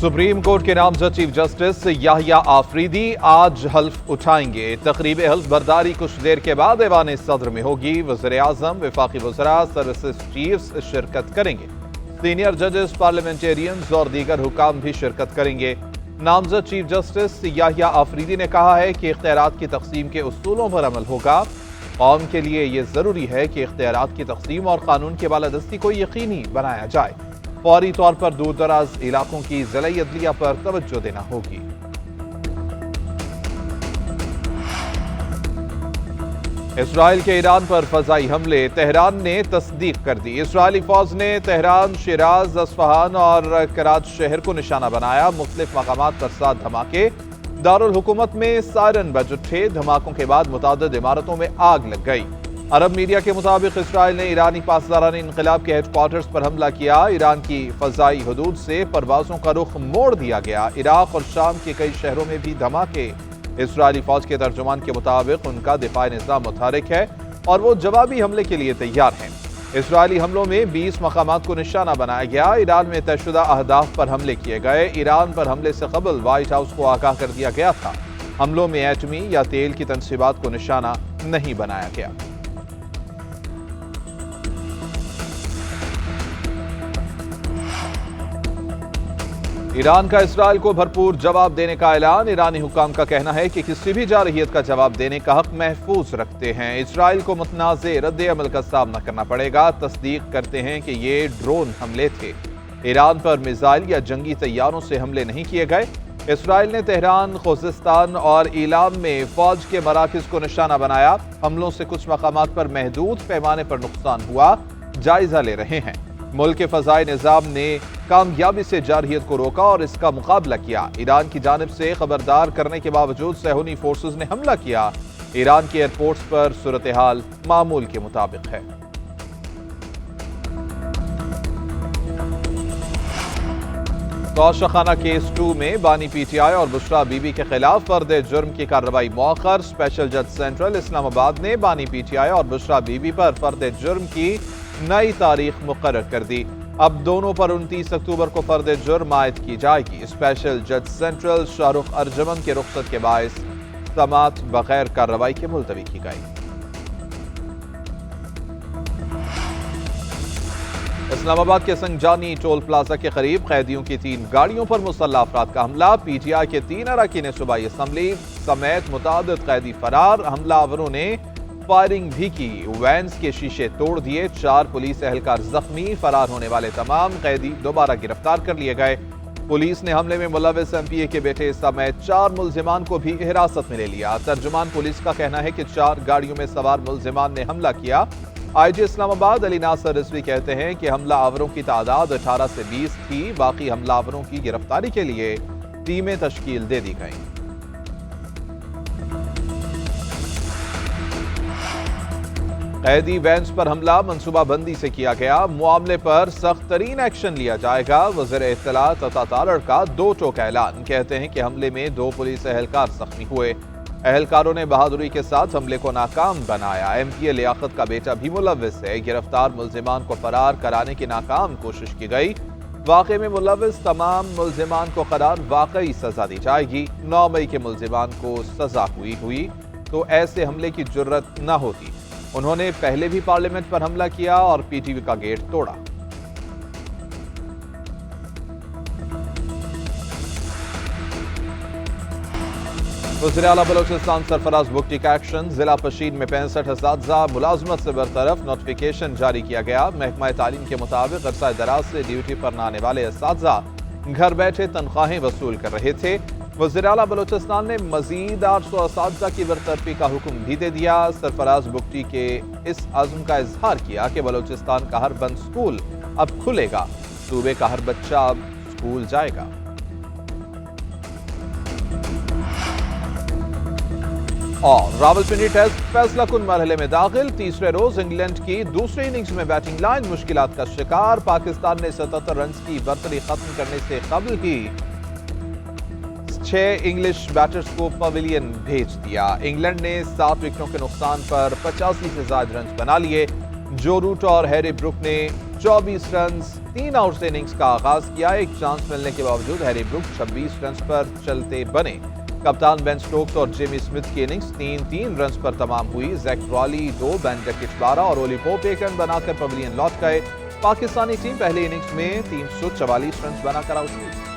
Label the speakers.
Speaker 1: Supreme court के नामजद chief justice Yahya Afridi आज हल्फ उठाएंगे। तकरीब हल्फ बर्दारी कुछ देर के बाद ऐवान सदर में होगी। वज़ीर आज़म, वफाकी वज़रा, सर्विसेज चीफ्स शिरकत करेंगे। सीनियर जजेस, पार्लियामेंटेरियंस और दीगर हुकाम भी शिरकत करेंगे। नामजद चीफ जस्टिस याहिया आफरीदी ने कहा है कि इख्तियारात की तकसीम के उसूलों पर अमल होगा। कौम के लिए ये ज़रूरी है कि इख्तियारात की तकसीम और कानून के बालादस्ती को यकीनी बनाया जाए। फौरी तौर पर दूर दराज इलाकों की ज़िला अदलिया पर तवज्जो देना होगी। इसराइल के ईरान पर फजाई हमले, तेहरान ने तस्दीक कर दी। इसराइली फौज ने तेहरान, शिराज, अस्फहान और कराच शहर को निशाना बनाया। मुख्तलिफ मकामात पर 7 धमाके। दारुल हुकूमत में सायरन बज उठे। धमाकों के बाद मुतादिद इमारतों में आग लग गई। अरब मीडिया के मुताबिक इसराइल ने ईरानी पासदारान इनकलाब के हेडक्वार्टर्स पर हमला किया। ईरान की फजाई हदूद से परवाजों का रुख मोड़ दिया गया। इराक और शाम के कई शहरों में भी धमाके। इसराइली फौज के तर्जुमान के मुताबिक उनका दिफाई निज़ाम मुतहरिक है और वो जवाबी हमले के लिए तैयार हैं। इसराइली हमलों में 20 मकामात को निशाना बनाया गया। ईरान में तयशुदा अहदाफ पर हमले किए गए। ईरान पर हमले से कबल व्हाइट हाउस को आगाह कर दिया गया था। हमलों में एटमी या तेल की तनसीबात को निशाना नहीं बनाया गया। ईरान का इसराइल को भरपूर जवाब देने का ऐलान। ईरानी हुकाम का कहना है कि किसी भी जारहियत का जवाब देने का हक महफूज रखते हैं। इसराइल को मुतनाज़े रद्द अमल का सामना करना पड़ेगा। तस्दीक करते हैं कि ये ड्रोन हमले थे। ईरान पर मिसाइल या जंगी तैयारों से हमले नहीं किए गए। इसराइल ने तेहरान, खुज़िस्तान और ईलाम में फौज के मराकिज़ को निशाना बनाया। हमलों से कुछ मकामात पर महदूद पैमाने पर नुकसान हुआ। जायजा ले रहे हैं। मुल्क के फ़ज़ाई निज़ाम ने कामयाबी से जारहियत को रोका और इसका मुकाबला किया। ईरान की जानिब से खबरदार करने के बावजूद सहूनी फोर्सेस ने हमला किया। ईरान के एयरपोर्ट्स पर सूरत हाल मामूल के मुताबिक है। तौशाखाना केस 2 में बानी पीटीआई और बुशरा बीबी के खिलाफ फर्द जुर्म की कार्रवाई मौखर। स्पेशल जज सेंट्रल इस्लामाबाद ने बानी पीटीआई और बुशरा बीबी पर फर्द जुर्म की नई तारीख मुकर्रर कर दी। अब दोनों पर 29 अक्टूबर को फर्द जुर्म आयद की जाएगी। स्पेशल जज सेंट्रल शाहरुख अर्जमन के रुख्सत के बायस समात बगैर कार्रवाई के मुलतवी की गई। इस्लामाबाद के संगजानी टोल प्लाजा के करीब कैदियों की 3 गाड़ियों पर मुसल्लह अफराद का हमला। पीटीआई के 3 अरकान सूबाई असम्बली समेत मुतादिद कैदी फरार। हमलावरों ने फायरिंग भी की। वैन्स के शीशे तोड़ दिए। 4 पुलिस एहलकार जख्मी। फरार होने वाले तमाम कैदी दोबारा गिरफ्तार कर लिए गए। पुलिस ने हमले में मुलविस एमपीए के बेटे समेत 4 मुल्जिमान को भी हिरासत में ले लिया। तर्जुमान पुलिस का कहना है कि 4 गाड़ियों में सवार मुल्जिमान ने हमला किया। आईजी इस्लामाबाद अली नासर रिजवी कहते हैं कि हमला आवरों की तादाद 18 से 20 थी। बाकी हमलावरों की गिरफ्तारी के लिए टीमें तश्कील दे दी गईं। कैदी वैन्स पर हमला मनसूबाबंदी से किया गया। मामले पर सख्त तरीन एक्शन लिया जाएगा। वज़ीर इत्तलात अता तारड़ का 2 टोक ऐलान। कहते हैं कि हमले में 2 पुलिस एहलकार जख्मी हुए। एहलकारों ने बहादुरी के साथ हमले को नाकाम बनाया। एमपीए लियाकत का बेटा भी मुलविस है। गिरफ्तार मुल्जिमान को फरार कराने की नाकाम कोशिश की गई। वाक़े में मुलविस तमाम मुल्जिमान को करार वाकई सजा दी जाएगी। 9 मई के मुल्जिमान को सजा हुई तो ऐसे हमले की जुर्रत न होती। उन्होंने पहले भी पार्लियामेंट पर हमला किया और पीटीवी का गेट तोड़ा। वज़ीर आला बलोचिस्तान सरफराज भुट्टी का एक्शन। जिला पशीन में 65 असातिज़ा मुलाजमत से बरतरफ। नोटिफिकेशन जारी किया गया। महकमा तालीम के मुताबिक अरसा दराज से ड्यूटी पर न आने वाले असातिज़ा घर बैठे तनख्वाहें वसूल कर रहे थे। वज़ीर आला बलोचिस्तान ने मजीद 800 असातिज़ा की बरतरफी का हुक्म भी दे दिया। सरफराज भुट्टी के इस अज़्म का इजहार किया कि बलोचिस्तान का हर बंद स्कूल अब खुलेगा। सूबे का हर बच्चा अब स्कूल जाएगा। और रावलपिंडी टेस्ट फैसला कुन मरहले में दाखिल। तीसरे रोज इंग्लैंड की दूसरी इनिंग्स में बैटिंग लाइन मुश्किलात का शिकार। पाकिस्तान ने 77 रन की बर्तरी खत्म करने से कबल ही 6 इंग्लिश बैटर्स को पवेलियन भेज दिया। इंग्लैंड ने 7 विकेटों के नुकसान पर 85 से ज्यादा रन बना लिए। जो रूट और हैरी ब्रुक ने 24 رنز 3 آؤٹ سے اننگز کا آغاز کیا۔ ایک چانس ملنے کے باوجود ہیری بروک 26 رنز پر چلتے بنے۔ کپتان بین سٹوکس اور جیمی سمتھ کی اننگز 3 رنز پر تمام ہوئی۔ زیک ٹرالی 2، بین ڈکٹ 12 اور اولی پوپ 1 رن بنا کر پویلین لوٹ گئے۔ پاکستانی ٹیم پہلی اننگز میں 344 رنز بنا کر آؤٹ ہوئی۔